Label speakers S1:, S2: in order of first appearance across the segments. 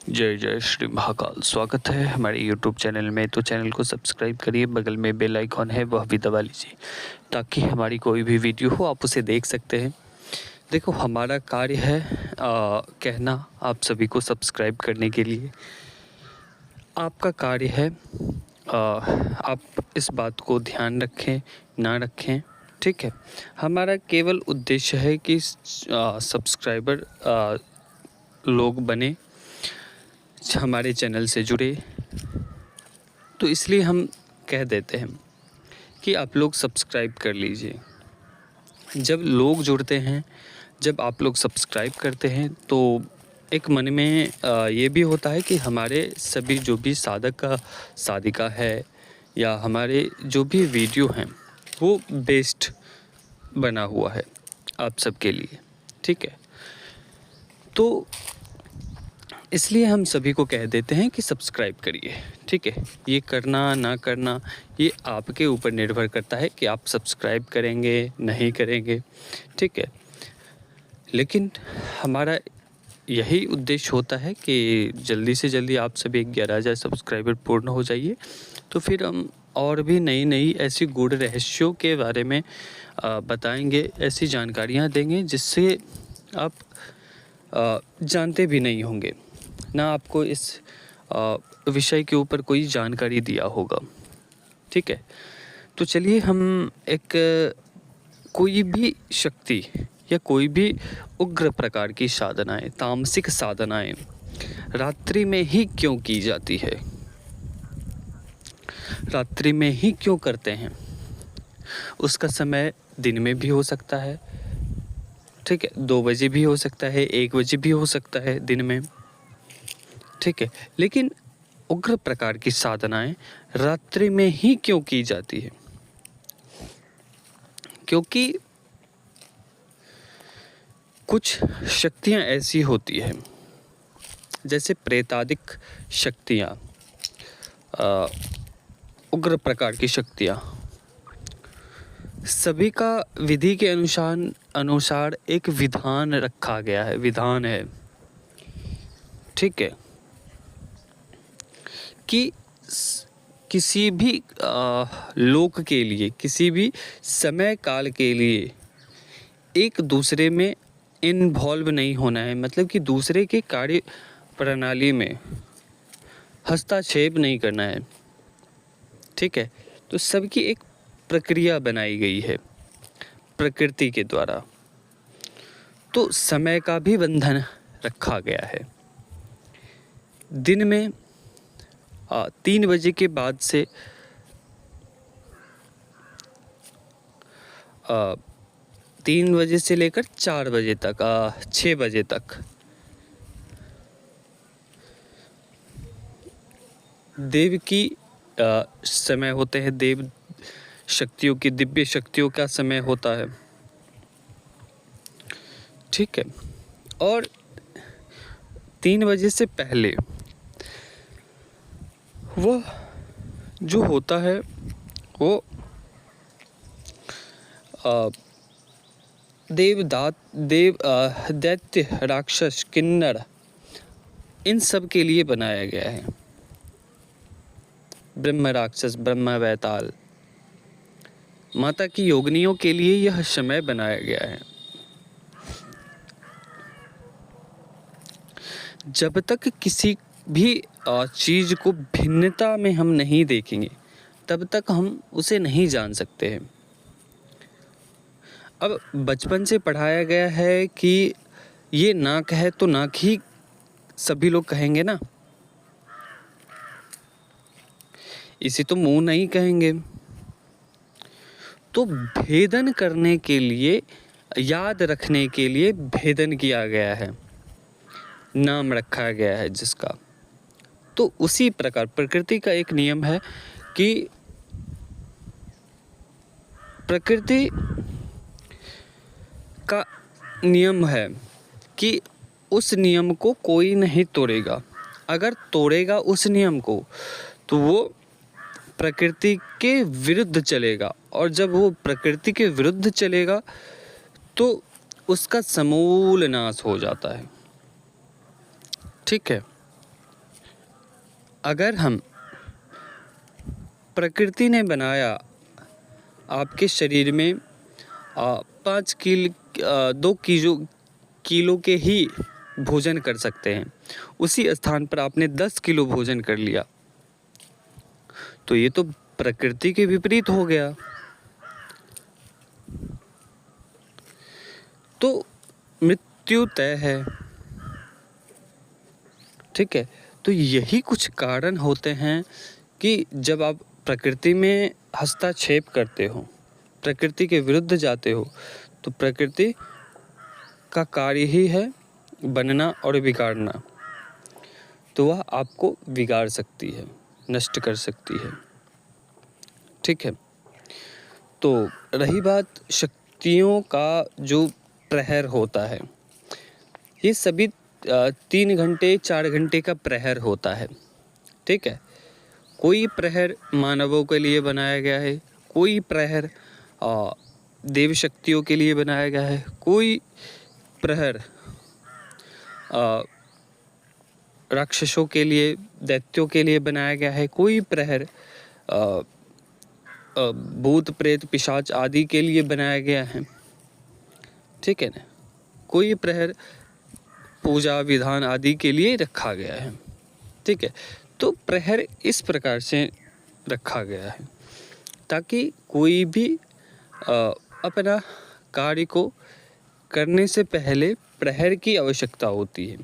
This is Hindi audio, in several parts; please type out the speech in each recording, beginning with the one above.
S1: जय जय श्री महाकाल। स्वागत है हमारे यूट्यूब चैनल में। तो चैनल को सब्सक्राइब करिए, बगल में बेल आइकॉन है वह भी दबा लीजिए ताकि हमारी कोई भी वीडियो हो आप उसे देख सकते हैं। देखो, हमारा कार्य है कहना आप सभी को सब्सक्राइब करने के लिए। आपका कार्य है आप इस बात को ध्यान रखें ना रखें, ठीक है। हमारा केवल उद्देश्य है कि सब्सक्राइबर लोग बने, हमारे चैनल से जुड़े। तो इसलिए हम कह देते हैं कि आप लोग सब्सक्राइब कर लीजिए। जब लोग जुड़ते हैं, जब आप लोग सब्सक्राइब करते हैं तो एक मन में ये भी होता है कि हमारे सभी जो भी साधक साधिका है या हमारे जो भी वीडियो हैं वो बेस्ट बना हुआ है आप सबके लिए, ठीक है। तो इसलिए हम सभी को कह देते हैं कि सब्सक्राइब करिए, ठीक है। ये करना ना करना ये आपके ऊपर निर्भर करता है कि आप सब्सक्राइब करेंगे नहीं करेंगे, ठीक है। लेकिन हमारा यही उद्देश्य होता है कि जल्दी से जल्दी आप सभी 11,000 सब्सक्राइबर पूर्ण हो जाइए। तो फिर हम और भी नई नई ऐसी गूढ़ रहस्यों के बारे में बताएंगे, ऐसी जानकारियाँ देंगे जिससे आप जानते भी नहीं होंगे, ना आपको इस विषय के ऊपर कोई जानकारी दिया होगा, ठीक है। तो चलिए हम एक कोई भी शक्ति या कोई भी उग्र प्रकार की साधनाएं, तामसिक साधनाएं रात्रि में ही क्यों की जाती है, रात्रि में ही क्यों करते हैं। उसका समय दिन में भी हो सकता है, ठीक है, 2 बजे भी हो सकता है, 1 बजे भी हो सकता है दिन में, ठीक है। लेकिन उग्र प्रकार की साधनाएं रात्रि में ही क्यों की जाती है? क्योंकि कुछ शक्तियां ऐसी होती हैं, जैसे प्रेतादिक शक्तियां, उग्र प्रकार की शक्तियां, सभी का विधि के अनुसार एक विधान रखा गया है, विधान है, ठीक है, कि किसी भी लोक के लिए, किसी भी समय काल के लिए एक दूसरे में इन्वॉल्व नहीं होना है। मतलब कि दूसरे के कार्य प्रणाली में हस्तक्षेप नहीं करना है, ठीक है। तो सबकी एक प्रक्रिया बनाई गई है प्रकृति के द्वारा। तो समय का भी बंधन रखा गया है। दिन में 3 बजे के बाद से 3 बजे से लेकर 4 बजे तक, 6 बजे तक देव की समय होते हैं, देव शक्तियों की, दिव्य शक्तियों का समय होता है, ठीक है। और 3 बजे से पहले वह जो होता है वो दैत्य, राक्षस, किन्नर, इन सब के लिए बनाया गया है। ब्रह्म राक्षस, ब्रह्म बैताल, माता की योगिनियों के लिए यह समय बनाया गया है। जब तक किसी भी चीज को भिन्नता में हम नहीं देखेंगे तब तक हम उसे नहीं जान सकते हैं। अब बचपन से पढ़ाया गया है कि ये नाक है तो नाक ही सभी लोग कहेंगे ना, इसी तो मुंह नहीं कहेंगे। तो भेदन करने के लिए, याद रखने के लिए भेदन किया गया है, नाम रखा गया है जिसका। तो उसी प्रकार प्रकृति का एक नियम है कि प्रकृति का नियम है कि उस नियम को कोई नहीं तोड़ेगा। अगर तोड़ेगा उस नियम को तो वो प्रकृति के विरुद्ध चलेगा, और जब वो प्रकृति के विरुद्ध चलेगा तो उसका समूल नाश हो जाता है, ठीक है। अगर हम प्रकृति ने बनाया आपके शरीर में 2 किलो के ही भोजन कर सकते हैं, उसी स्थान पर आपने 10 किलो भोजन कर लिया, तो ये तो प्रकृति के विपरीत हो गया। तो मृत्यु तय है। ठीक है, तो यही कुछ कारण होते हैं कि जब आप प्रकृति में हस्तक्षेप करते हो, प्रकृति के विरुद्ध जाते हो, तो प्रकृति का कार्य ही है बनना और बिगाड़ना, तो वह आपको बिगाड़ सकती है, नष्ट कर सकती है। ठीक है, तो रही बात शक्तियों का जो प्रहर होता है, ये सभी 3 घंटे 4 घंटे का प्रहर होता है। ठीक है, कोई प्रहर मानवों के लिए बनाया गया है, कोई प्रहर देव शक्तियों के लिए बनाया गया है, कोई प्रहर राक्षसों के लिए, दैत्यों के लिए बनाया गया है, कोई प्रहर भूत प्रेत पिशाच आदि के लिए बनाया गया है। ठीक है ना, कोई प्रहर पूजा विधान आदि के लिए रखा गया है। ठीक है, तो प्रहर इस प्रकार से रखा गया है ताकि कोई भी अपना कार्य को करने से पहले प्रहर की आवश्यकता होती है।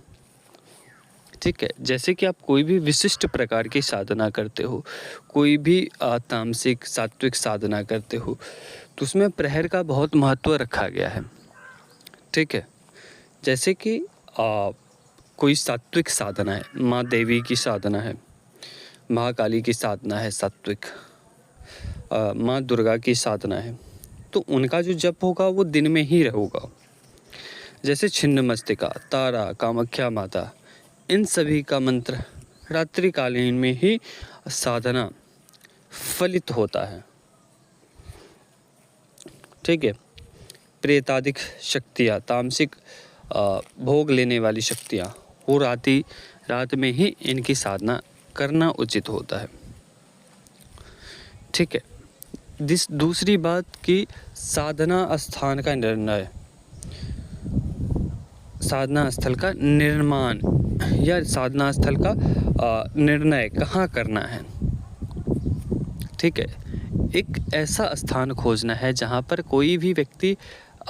S1: ठीक है, जैसे कि आप कोई भी विशिष्ट प्रकार की साधना करते हो, कोई भी तामसिक सात्विक साधना करते हो, तो उसमें प्रहर का बहुत महत्व रखा गया है। ठीक है, जैसे कि कोई सात्विक साधना है, माँ देवी की साधना है, महाकाली की साधना है, सात्विक माँ दुर्गा की साधना है, तो उनका जो जप होगा वो दिन में ही होगा। जैसे छिन्नमस्तिका, तारा, कामाख्या माता, इन सभी का मंत्र रात्रिकालीन में ही साधना फलित होता है। ठीक है, प्रेतादिक शक्तियाँ, तामसिक भोग लेने वाली शक्तियाँ, वो रात में ही इनकी साधना करना उचित होता है। ठीक है, दूसरी बात कि साधना स्थान का निर्णय, साधना स्थल का निर्माण या साधना स्थल का निर्णय कहाँ करना है। ठीक है, एक ऐसा स्थान खोजना है जहाँ पर कोई भी व्यक्ति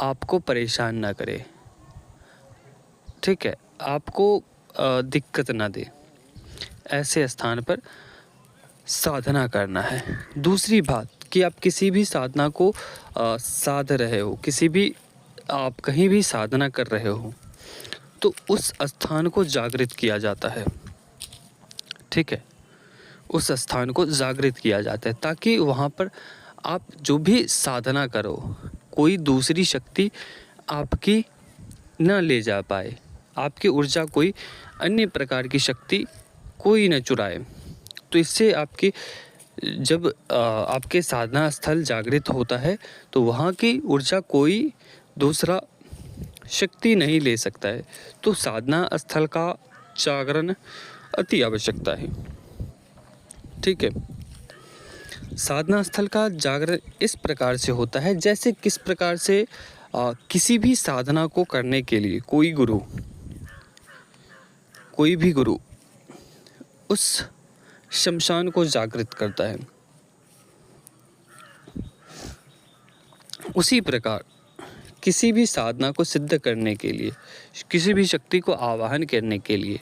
S1: आपको परेशान ना करे। ठीक है, आपको दिक्कत ना दे, ऐसे स्थान पर साधना करना है। दूसरी बात कि आप किसी भी साधना को साध रहे हो, आप कहीं भी साधना कर रहे हो, तो उस स्थान को जागृत किया जाता है। ठीक है, उस स्थान को जागृत किया जाता है ताकि वहाँ पर आप जो भी साधना करो, कोई दूसरी शक्ति आपकी न ले जा पाए, आपकी ऊर्जा कोई अन्य प्रकार की शक्ति कोई न चुराए। तो इससे जब आपके साधना स्थल जागृत होता है तो वहाँ की ऊर्जा कोई दूसरा शक्ति नहीं ले सकता है। तो साधना स्थल का जागरण अति आवश्यकता है। ठीक है, साधना स्थल का जागरण इस प्रकार से होता है जैसे किस प्रकार से किसी भी साधना को करने के लिए कोई भी गुरु उस शमशान को जागृत करता है, उसी प्रकार किसी भी साधना को सिद्ध करने के लिए, किसी भी शक्ति को आवाहन करने के लिए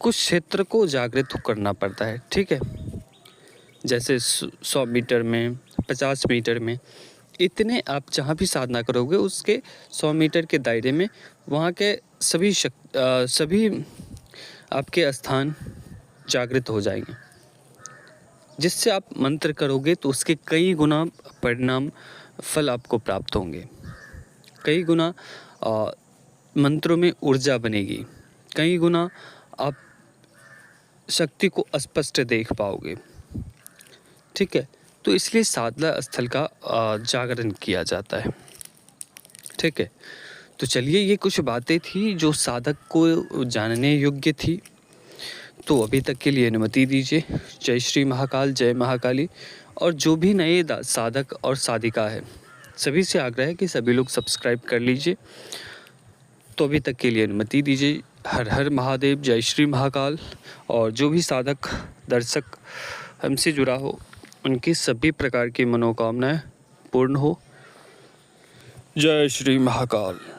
S1: कुछ क्षेत्र को जागृत करना पड़ता है। ठीक है, जैसे 100 मीटर में, 50 मीटर में, इतने आप जहाँ भी साधना करोगे उसके 100 मीटर के दायरे में वहाँ के सभी आपके स्थान जागृत हो जाएंगे, जिससे आप मंत्र करोगे तो उसके कई गुना परिणाम फल आपको प्राप्त होंगे, कई गुना मंत्रों में ऊर्जा बनेगी, कई गुना आप शक्ति को स्पष्ट देख पाओगे। ठीक है, तो इसलिए साधना स्थल का जागरण किया जाता है। ठीक है, तो चलिए ये कुछ बातें थी जो साधक को जानने योग्य थी। तो अभी तक के लिए अनुमति दीजिए। जय श्री महाकाल, जय महाकाली। और जो भी नए साधक और साधिका है, सभी से आग्रह है कि सभी लोग सब्सक्राइब कर लीजिए। तो अभी तक के लिए अनुमति दीजिए। हर हर महादेव, जय श्री महाकाल। और जो भी साधक दर्शक हमसे जुड़ा हो, उनकी सभी प्रकार की मनोकामनाएं पूर्ण हो। जय श्री महाकाल।